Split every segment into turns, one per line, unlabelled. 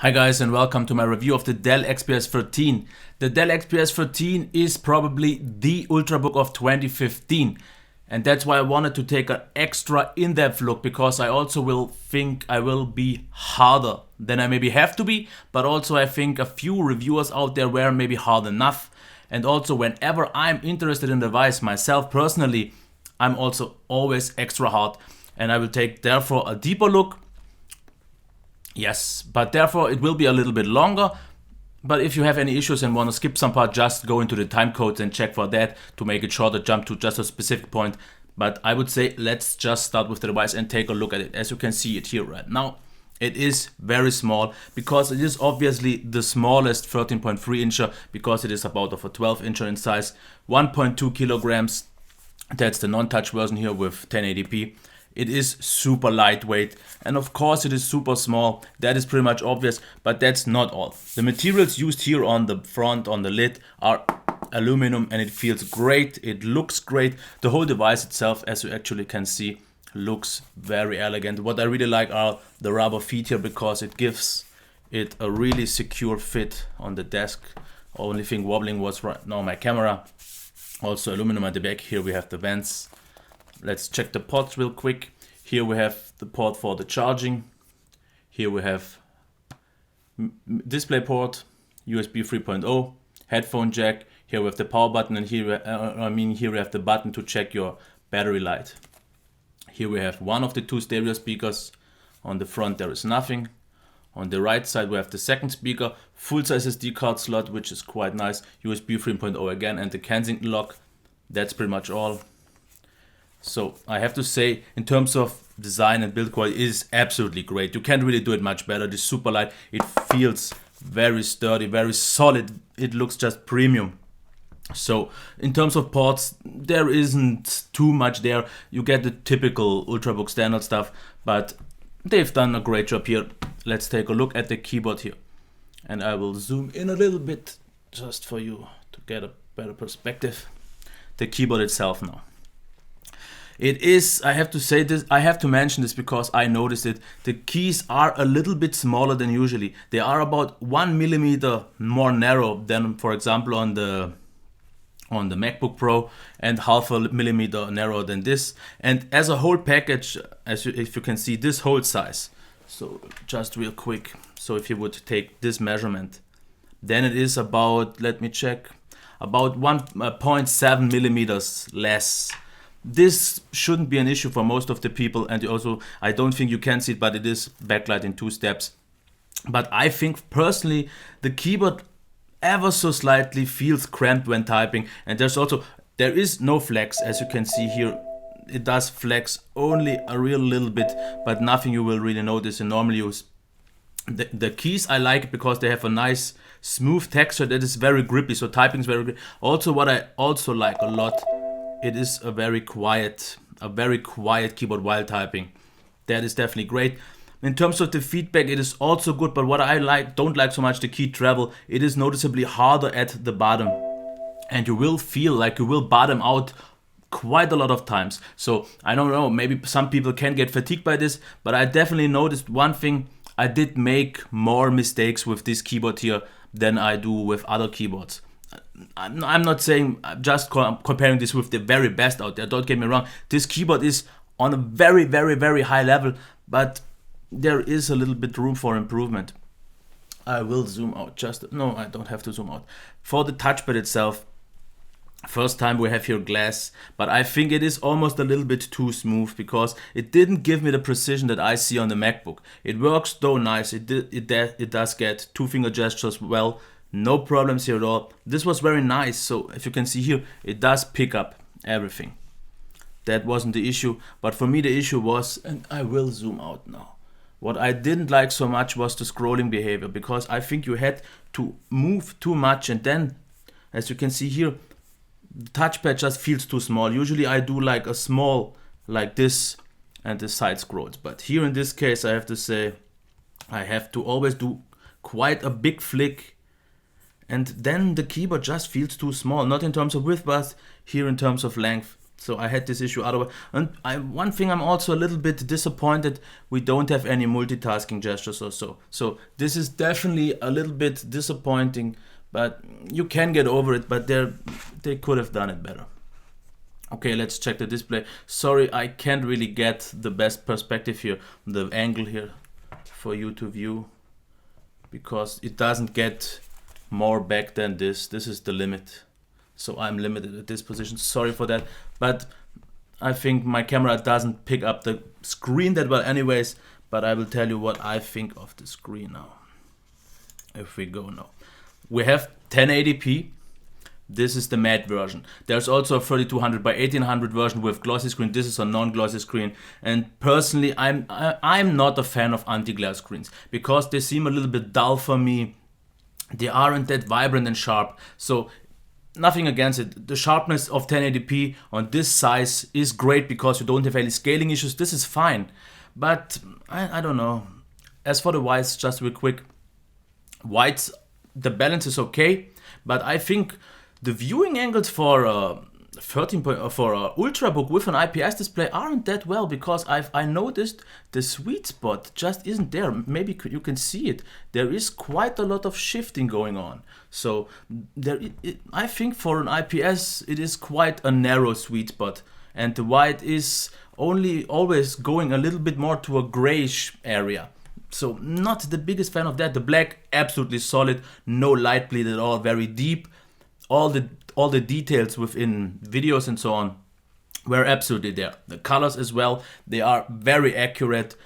Hi guys, and welcome to my review of the Dell XPS 13. The Dell XPS 13 is probably the Ultrabook of 2015, and that's why I wanted to take an extra in-depth look, because I also will think I will be harder than I maybe have to be, but also I think a few reviewers out there were maybe hard enough. And also whenever I'm interested in the device myself personally, I'm also always extra hard, and I will take therefore a deeper look. Yes, but therefore it will be a little bit longer. But if you have any issues and want to skip some part, just go into the time codes and check for that to make it shorter, jump to just a specific point. But I would say let's just start with the device and take a look at it. As you can see it here right now, it is very small because it is obviously the smallest 13.3 incher, because it is about of a 12 incher in size, 1.2 kilograms. That's the non-touch version here with 1080p. It is super lightweight, and of course it is super small. That is pretty much obvious, but that's not all. The materials used here on the front, on the lid, are aluminum, and it feels great. It looks great. The whole device itself, as you actually can see, looks very elegant. What I really like are the rubber feet here, because it gives it a really secure fit on the desk. Only thing wobbling was right now my camera. Also aluminum at the back. Here we have the vents. Let's check the ports real quick. Here we have the port for the charging. Here we have display port, USB 3.0, headphone jack. Here we have the power button, and here here we have the button to check your battery light. Here we have one of the two stereo speakers. On the front there is nothing. On the right side we have the second speaker, full size SD card slot, which is quite nice, USB 3.0 again, and the Kensington lock. That's pretty much all. So I have to say, in terms of design and build quality, it is absolutely great. You can't really do it much better. It is super light. It feels very sturdy, very solid. It looks just premium. So in terms of ports, there isn't too much there. You get the typical Ultrabook standard stuff, but they've done a great job here. Let's take a look at the keyboard here. And I will zoom in a little bit just for you to get a better perspective. The keyboard itself now. It is, I have to say this, I have to mention this because I noticed it. The keys are a little bit smaller than usually. They are about 1 millimeter more narrow than, for example, on the MacBook Pro, and half a millimeter narrower than this. And as a whole package, if you can see, this whole size. So just real quick. So if you would take this measurement, then it is about, let me check, about 1.7 millimeters less. This shouldn't be an issue for most of the people, and also I don't think you can see it, but it is backlight in 2 steps. But I think personally the keyboard ever so slightly feels cramped when typing, and there is no flex, as you can see here. It does flex only a real little bit, but nothing you will really notice in normal use. The keys I like because they have a nice smooth texture that is very grippy, so typing is very good. Also, what I also like a lot, it is a very quiet keyboard while typing. That is definitely great. In terms of the feedback, it is also good, but what I don't like so much, the key travel. It is noticeably harder at the bottom, and you will feel like you will bottom out quite a lot of times. So I don't know, maybe some people can get fatigued by this, but I definitely noticed one thing. I did make more mistakes with this keyboard here than I do with other keyboards. I'm not saying, just comparing this with the very best out there, don't get me wrong. This keyboard is on a very, very, very high level, but there is a little bit room for improvement. I will zoom out no, I don't have to zoom out. For the touchpad itself, first time we have here glass, but I think it is almost a little bit too smooth, because it didn't give me the precision that I see on the MacBook. It works though nice, it does get 2-finger gestures well. No problems here at all. This was very nice. So if you can see here, it does pick up everything. That wasn't the issue. But for me the issue was, and I will zoom out now, what I didn't like so much was the scrolling behavior, because I think you had to move too much, and then, as you can see here, the touchpad just feels too small. Usually I do like a small, like this, and the side scrolls. But here in this case, I have to say, I have to always do quite a big flick, and then the keyboard just feels too small, not in terms of width, but here in terms of length. So I had this issue otherwise. And one thing I'm also a little bit disappointed, we don't have any multitasking gestures or so. So this is definitely a little bit disappointing, but you can get over it, but they could have done it better. Okay, let's check the display. Sorry, I can't really get the best perspective here, the angle here for you to view, because it doesn't get more back than this. This is the limit. So I'm limited at this position. Sorry for that. But I think my camera doesn't pick up the screen that well anyways. But I will tell you what I think of the screen now. If we go now. We have 1080p. This is the matte version. There's also a 3200 by 1800 version with glossy screen. This is a non-glossy screen. And personally, I'm not a fan of anti-glare screens because they seem a little bit dull for me. They aren't that vibrant and sharp. So nothing against it. The sharpness of 1080p on this size is great because you don't have any scaling issues. This is fine. But I don't know. As for the whites, just real quick. Whites, the balance is okay. But I think the viewing angles for Ultrabook with an IPS display aren't that well, because I noticed the sweet spot just isn't there. Maybe you can see it. There is quite a lot of shifting going on. So I think for an IPS it is quite a narrow sweet spot, and the white is only always going a little bit more to a grayish area. So not the biggest fan of that. The black, absolutely solid, no light bleed at all, very deep. All the details within videos and so on were absolutely there. The colors as well, they are very accurate,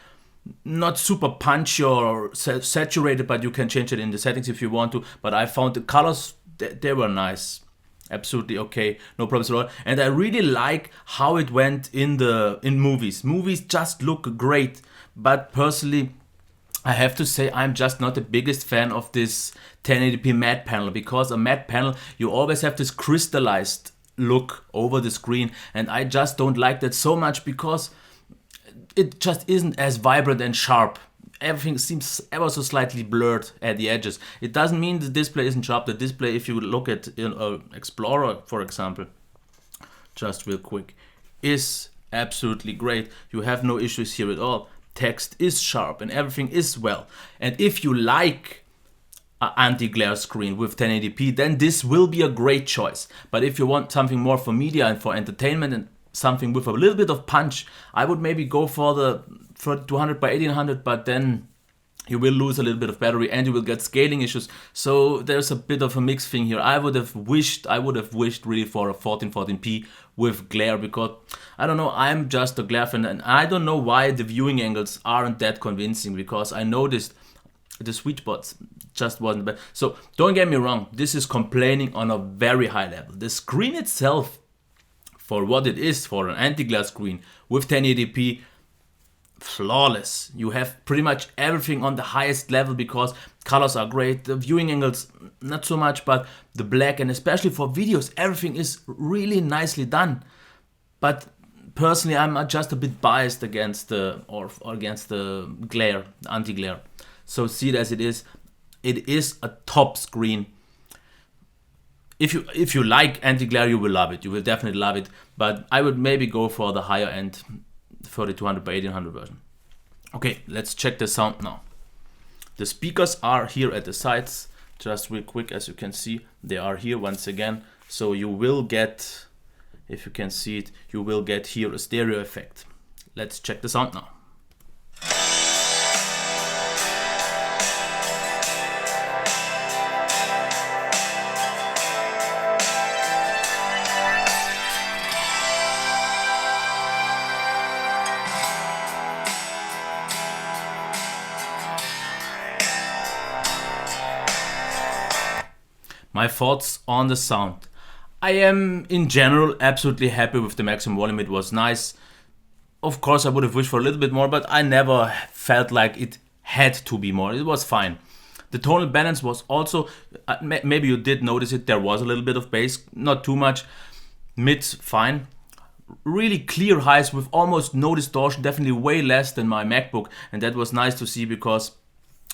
not super punchy or saturated, but you can change it in the settings if you want to. But I found the colors, they were nice, absolutely okay, no problems at all. And I really like how it went in movies. Movies just look great, but personally, I have to say I'm just not the biggest fan of this 1080p matte panel, because a matte panel, you always have this crystallized look over the screen, and I just don't like that so much because it just isn't as vibrant and sharp. Everything seems ever so slightly blurred at the edges. It doesn't mean the display isn't sharp. The display, if you look at Explorer, for example, just real quick, is absolutely great. You have no issues here at all. Text is sharp and everything is well. And if you like an anti-glare screen with 1080p, then this will be a great choice. But if you want something more for media and for entertainment and something with a little bit of punch, I would maybe go for the 200 by 1800, but then you will lose a little bit of battery and you will get scaling issues. So there's a bit of a mixed thing here. I would have wished really for a 1440p with glare, because I don't know, I'm just a glare fan, and I don't know why the viewing angles aren't that convincing, because I noticed the sweet spots just wasn't bad. So don't get me wrong, this is complaining on a very high level. The screen itself, for what it is, for an anti-glare screen with 1080p, flawless. You have pretty much everything on the highest level because colors are great. The viewing angles, not so much, but the black, and especially for videos, everything is really nicely done. But personally, I'm just a bit biased against the glare, the anti-glare. So see it as it is. It is a top screen. If you like anti-glare, you will love it. You will definitely love it. But I would maybe go for the higher end 3200 by 1800 version. Okay, let's check the sound now. The speakers are here at the sides, just real quick. As you can see, they are here once again. So you will get, if you can see it, you will get here a stereo effect. Let's check the sound now. My thoughts on the sound. I am in general absolutely happy with the maximum volume. It was nice. Of course I would have wished for a little bit more, but I never felt like it had to be more. It was fine. The tonal balance was also, maybe you did notice it, there was a little bit of bass, not too much. Mids, fine. Really clear highs with almost no distortion, definitely way less than my MacBook, and that was nice to see, because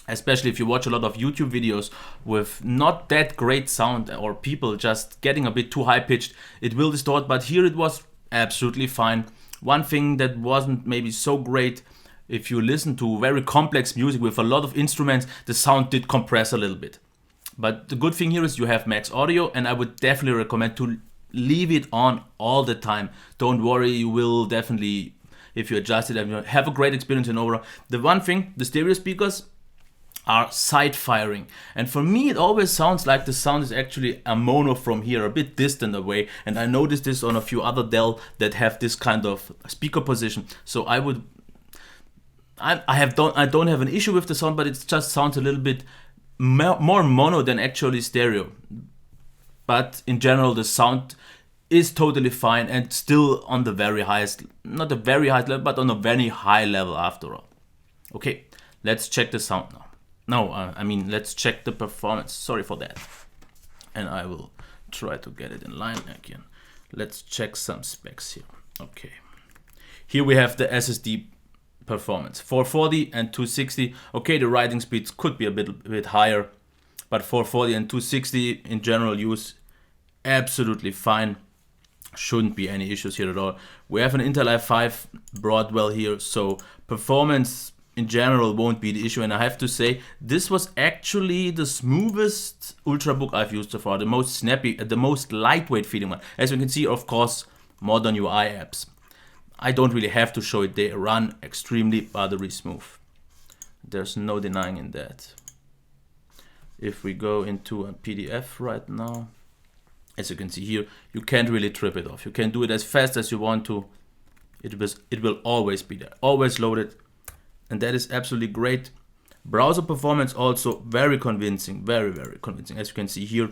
especially if you watch a lot of YouTube videos with not that great sound or people just getting a bit too high pitched, it will distort. But here it was absolutely fine. One thing that wasn't maybe so great, if you listen to very complex music with a lot of instruments, the sound did compress a little bit. But the good thing here is you have max audio, and I would definitely recommend to leave it on all the time. Don't worry, you will definitely, if you adjust it, have a great experience in overall. The one thing, the stereo speakers are side firing, and for me it always sounds like the sound is actually a mono from here, a bit distant away, and I noticed this on a few other Dell that have this kind of speaker position. So I don't have an issue with the sound, but it just sounds a little bit more mono than actually stereo. But in general, the sound is totally fine and still on the very highest, not the very highest level, but on a very high level after all. Okay, let's check the sound now. Let's check the performance. Sorry for that. And I will try to get it in line again. Let's check some specs here. Okay. Here we have the SSD performance. 440 and 260. Okay, the writing speeds could be a bit higher, but 440 and 260 in general use, absolutely fine. Shouldn't be any issues here at all. We have an Intel i5 Broadwell here, so performance in general won't be the issue. And I have to say, this was actually the smoothest Ultrabook I've used so far, the most snappy, the most lightweight feeling one. As you can see, of course, modern UI apps, I don't really have to show it, they run extremely buttery smooth. There's no denying in that. If we go into a PDF right now, as you can see here, you can't really trip it off. You can do it as fast as you want to. It will always be there, always loaded. And that is absolutely great. Browser performance also very convincing, very, very convincing. As you can see here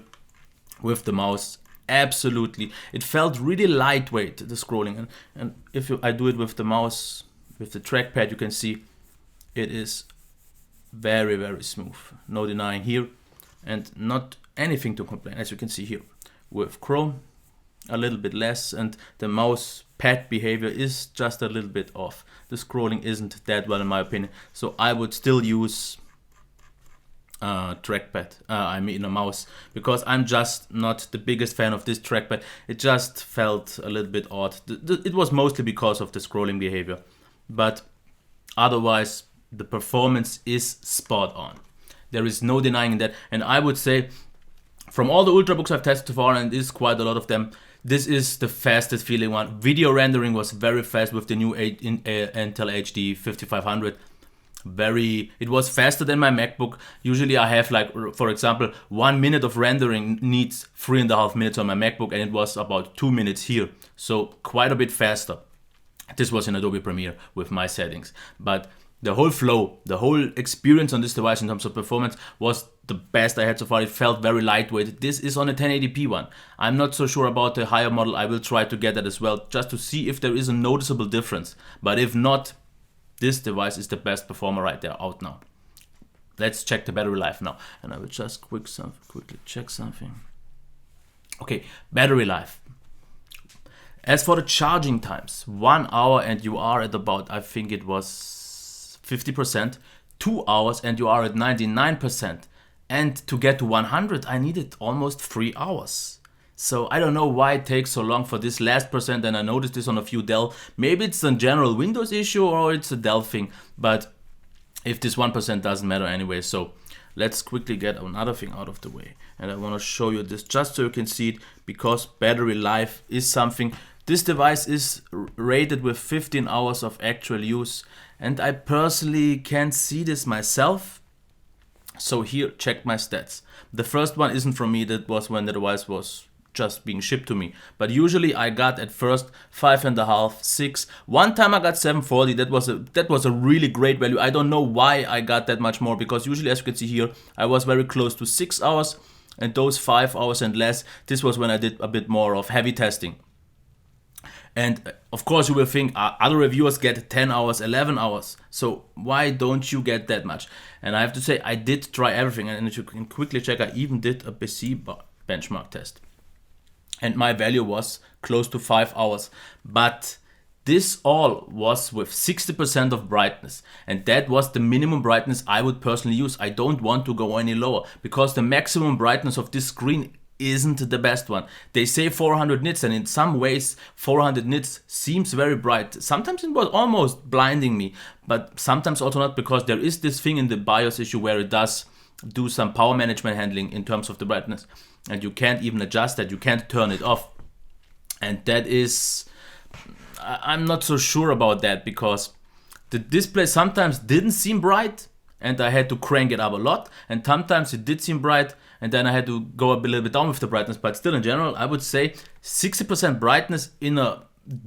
with the mouse, absolutely. It felt really lightweight, the scrolling. And if I do it with the mouse, with the trackpad, you can see it is very, very smooth. No denying here. And not anything to complain, as you can see here. With Chrome, a little bit less, and the mouse pad behavior is just a little bit off. The scrolling isn't that well in my opinion, so I would still use trackpad, a mouse, because I'm just not the biggest fan of this trackpad. It just felt a little bit odd. It was mostly because of the scrolling behavior, but otherwise the performance is spot on. There is no denying that, and I would say from all the Ultrabooks I've tested so far, and it is quite a lot of them, this is the fastest feeling one. Video rendering was very fast with the new Intel HD 5500. It was faster than my MacBook. Usually I have, like, for example, 1 minute of rendering needs 3.5 minutes on my MacBook, and it was about 2 minutes here. So quite a bit faster. This was in Adobe Premiere with my settings. But the whole flow, the whole experience on this device in terms of performance was the best I had so far. It felt very lightweight. This is on a 1080p one. I'm not so sure about the higher model. I will try to get that as well, just to see if there is a noticeable difference. But if not, this device is the best performer right there out now. Let's check the battery life now. And I will just quickly check something. Okay, battery life. As for the charging times, 1 hour and you are at about, I think it was 50%, 2 hours and you are at 99%. And to get to 100, I needed almost 3 hours. So I don't know why it takes so long for this last percent, and I noticed this on a few Dell. Maybe it's a general Windows issue or it's a Dell thing, but if this 1% doesn't matter anyway. So let's quickly get another thing out of the way. And I want to show you this just so you can see it, because battery life is something. This device is rated with 15 hours of actual use, and I personally can't see this myself. So here, check my stats. The first one isn't from me, that was when the device was just being shipped to me. But usually I got at first 5.5, 6. One time I got 740, that was a really great value. I don't know why I got that much more, because usually, as you can see here, I was very close to 6 hours, and those 5 hours and less, this was when I did a bit more of heavy testing. And of course you will think other reviewers get 10 hours, 11 hours. So why don't you get that much? And I have to say, I did try everything. And as you can quickly check, I even did a PC benchmark test. And my value was close to 5 hours. But this all was with 60% of brightness. And that was the minimum brightness I would personally use. I don't want to go any lower, because the maximum brightness of this screen isn't the best one. They say 400 nits, and in some ways 400 nits seems very bright. Sometimes it was almost blinding me, but sometimes also not, because there is this thing in the BIOS issue where it does do some power management handling in terms of the brightness, and you can't even adjust that, you can't turn it off. And that is, I'm not so sure about that, because the display sometimes didn't seem bright and I had to crank it up a lot, and sometimes it did seem bright and then I had to go a little bit down with the brightness. But still, in general, I would say 60% brightness in a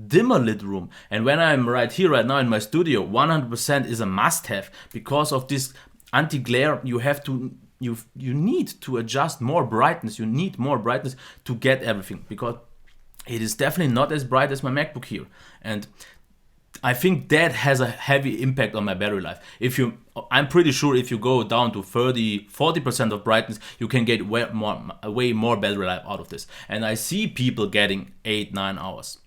dimmer lit room. And when I'm right here right now in my studio, 100% is a must-have, because of this anti-glare. You have to you need to adjust more brightness. You need more brightness to get everything, because it is definitely not as bright as my MacBook here. And I think that has a heavy impact on my battery life. I'm pretty sure if you go down to 30-40% of brightness, you can get way more battery life out of this. And I see people getting 8-9 hours.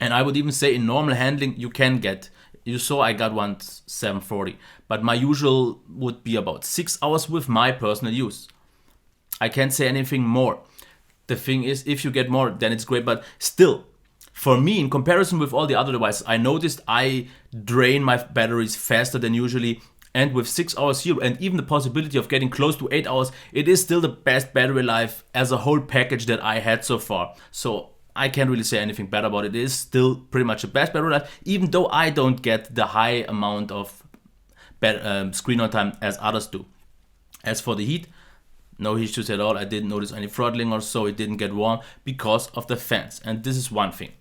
And I would even say in normal handling, you can get, you saw I got one 740, but my usual would be about 6 hours with my personal use. I can't say anything more. The thing is, if you get more, then it's great, but still, for me, in comparison with all the other devices, I noticed I drain my batteries faster than usually, and with 6 hours here, and even the possibility of getting close to 8 hours, it is still the best battery life as a whole package that I had so far. So I can't really say anything bad about it. It is still pretty much the best battery life, even though I don't get the high amount of screen on time as others do. As for the heat, no issues at all. I didn't notice any throttling or so. It didn't get warm because of the fans. And this is one thing.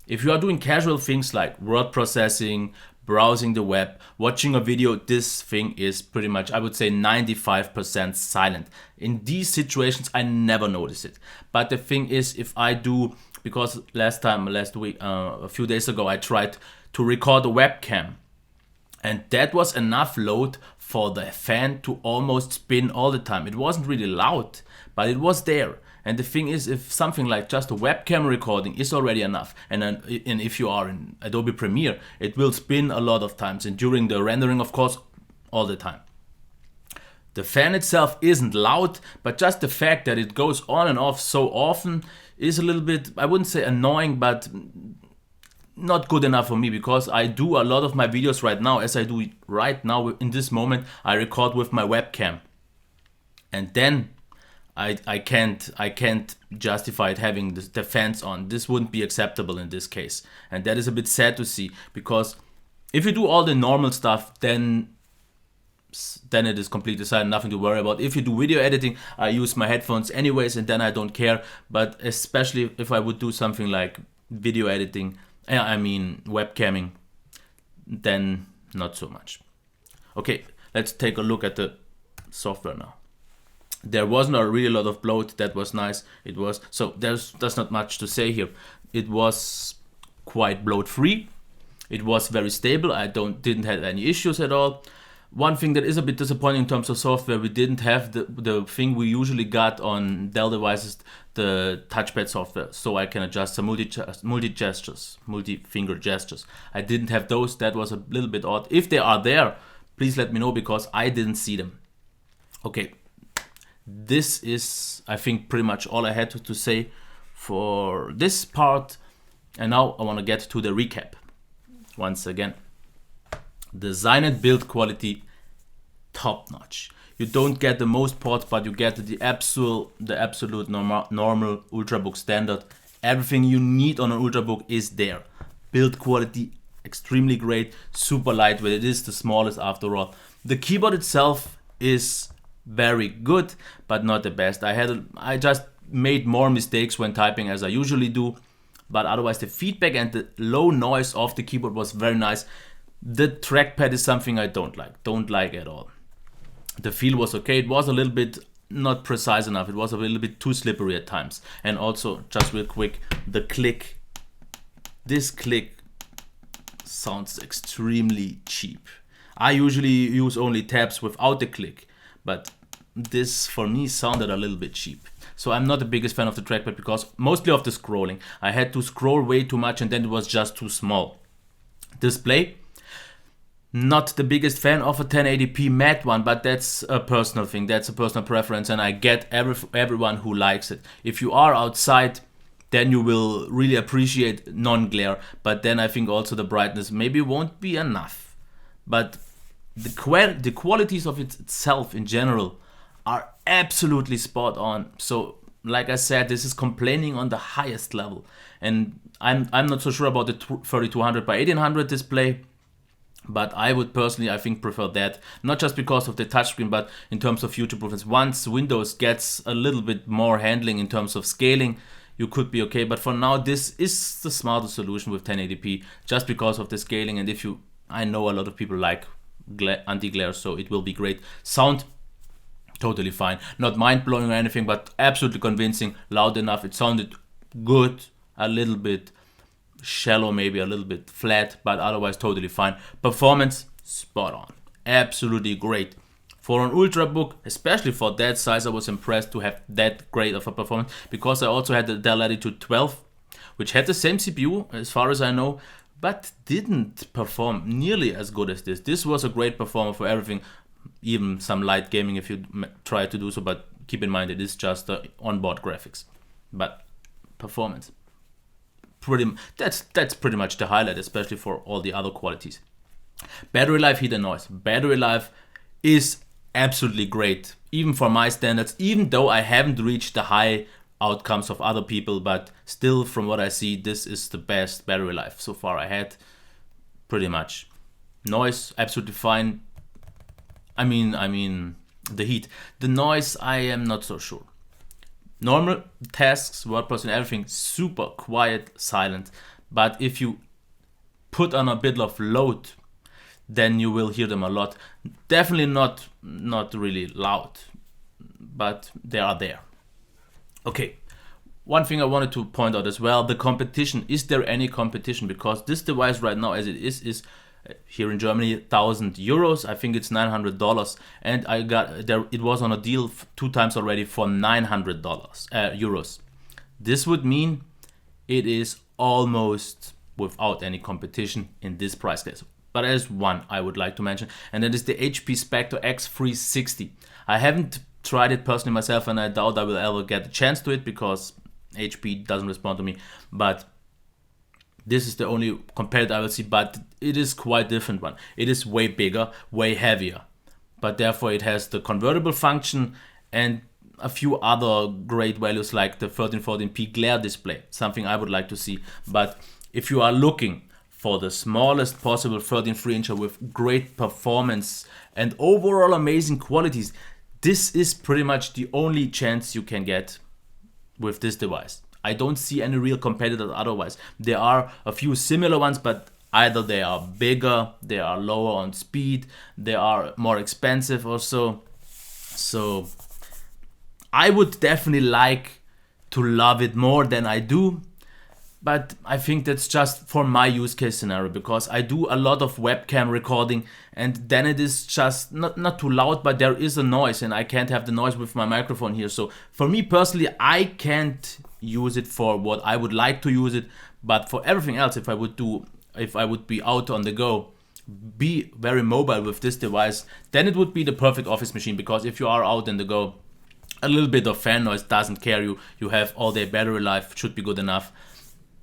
If you are doing casual things like word processing, browsing the web, watching a video, this thing is pretty much, I would say, 95% silent. In these situations, I never notice it. But the thing is, if I do, because last week, a few days ago, I tried to record a webcam, and that was enough load for the fan to almost spin all the time. It wasn't really loud, but it was there. And the thing is, if something like just a webcam recording is already enough, and if you are in Adobe Premiere, it will spin a lot of times, and during the rendering, of course, all the time. The fan itself isn't loud, but just the fact that it goes on and off so often is a little bit, I wouldn't say annoying, but not good enough for me, because I do a lot of my videos right now, as I do right now in this moment, I record with my webcam. And then I can't justify it having the fans on. This wouldn't be acceptable in this case. And that is a bit sad to see, because if you do all the normal stuff, then it is completely silent, nothing to worry about. If you do video editing, I use my headphones anyways, and then I don't care. But especially if I would do something like video editing, I mean webcamming, then not so much. Okay, let's take a look at the software now. There wasn't a really lot of bloat. That was nice. It was, so there's not much to say here. It was quite bloat free. It was very stable. I didn't have any issues at all. One thing that is a bit disappointing in terms of software, we didn't have the thing we usually got on Dell devices, the touchpad software, so I can adjust some multi-finger gestures. I didn't have those. That was a little bit odd. If they are there, please let me know, because I didn't see them. Okay, this is, I think, pretty much all I had to say for this part. And now I want to get to the recap. Once again, design and build quality, top notch. You don't get the most ports, but you get the absolute normal Ultrabook standard. Everything you need on an Ultrabook is there. Build quality, extremely great, super lightweight. It is the smallest after all. The keyboard itself is very good, but not the best. I just made more mistakes when typing, as I usually do, but otherwise the feedback and the low noise of the keyboard was very nice. The trackpad is something I don't like at all. The feel was okay. It was a little bit not precise enough. It was a little bit too slippery at times. And also, just real quick, the click. This click sounds extremely cheap. I usually use only tabs without the click, but this for me sounded a little bit cheap. So I'm not the biggest fan of the trackpad, because mostly of the scrolling. I had to scroll way too much, and then it was just too small. Display. Not the biggest fan of a 1080p matte one, but that's a personal thing, that's a personal preference, and I get everyone who likes it. If you are outside, then you will really appreciate non-glare, but then I think also the brightness maybe won't be enough. But the qualities of it itself in general are absolutely spot on. So like I said, this is complaining on the highest level, and I'm not so sure about the 3200 by 1800 display, but I would personally, I think, prefer that, not just because of the touchscreen, but in terms of future proofness. Once Windows gets a little bit more handling in terms of scaling, you could be okay. But for now, this is the smarter solution with 1080p, just because of the scaling. And I know a lot of people like anti-glare, so it will be great. Sound, totally fine. Not mind-blowing or anything, but absolutely convincing, loud enough. It sounded good, a little bit shallow, maybe a little bit flat, but otherwise totally fine. Performance, spot on, absolutely great. For an Ultrabook, especially for that size, I was impressed to have that great of a performance, because I also had the Dell Latitude 12, which had the same CPU as far as I know, but didn't perform nearly as good as this. This was a great performer for everything, even some light gaming if you try to do so, but keep in mind it is just onboard graphics. But performance, that's pretty much the highlight, especially for all the other qualities. Battery life, heat and noise. Battery life is absolutely great, even for my standards, even though I haven't reached the high outcomes of other people, but still from what I see, this is the best battery life so far I had, pretty much. Noise, absolutely fine. I mean the heat. The noise, I am not so sure. Normal tasks, word processing, everything, super quiet, silent. But if you put on a bit of load, then you will hear them a lot. Definitely not really loud, but they are there. Okay, one thing I wanted to point out as well, the competition. Is there any competition? Because this device right now, as it is here in Germany, €1,000. I think it's $900, and I got there. It was on a deal 2 times already for €900. This would mean it is almost without any competition in this price class. But there's one I would like to mention, and that is the HP Spectre X360. I haven't tried it personally myself, and I doubt I will ever get a chance to it because HP doesn't respond to me. But this is the only competitor I will see, but it is quite different one. It is way bigger, way heavier, but therefore it has the convertible function and a few other great values like the 1314p glare display, something I would like to see. But if you are looking for the smallest possible 13.3 incher with great performance and overall amazing qualities, this is pretty much the only chance you can get with this device. I don't see any real competitors otherwise. There are a few similar ones, but either they are bigger, they are lower on speed, they are more expensive or so. So I would definitely like to love it more than I do, but I think that's just for my use case scenario, because I do a lot of webcam recording, and then it is just not too loud, but there is a noise, and I can't have the noise with my microphone here. So for me personally, I can't use it for what I would like to use it, but for everything else, if I would be out on the go, be very mobile with this device, then it would be the perfect office machine. Because if you are out on the go, a little bit of fan noise doesn't care you. You have all day battery life, should be good enough.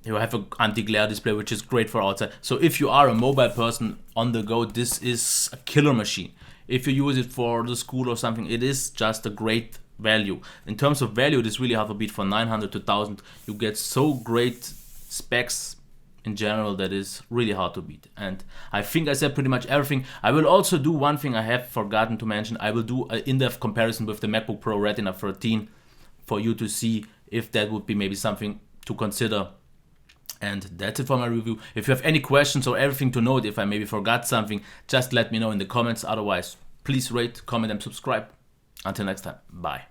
You have an anti-glare display, which is great for outside. So if you are a mobile person on the go, this is a killer machine. If you use it for the school or something, it is just a great value. In terms of value, it is really hard to beat. For 900 to 1000, you get so great specs in general that is really hard to beat. And I think I said pretty much everything. I will also do one thing I have forgotten to mention. I will do an in-depth comparison with the MacBook Pro Retina 13 for you to see if that would be maybe something to consider. And that's it for my review. If you have any questions or everything to note, if I maybe forgot something, just let me know in the comments. Otherwise, please rate, comment, and subscribe. Until next time, bye.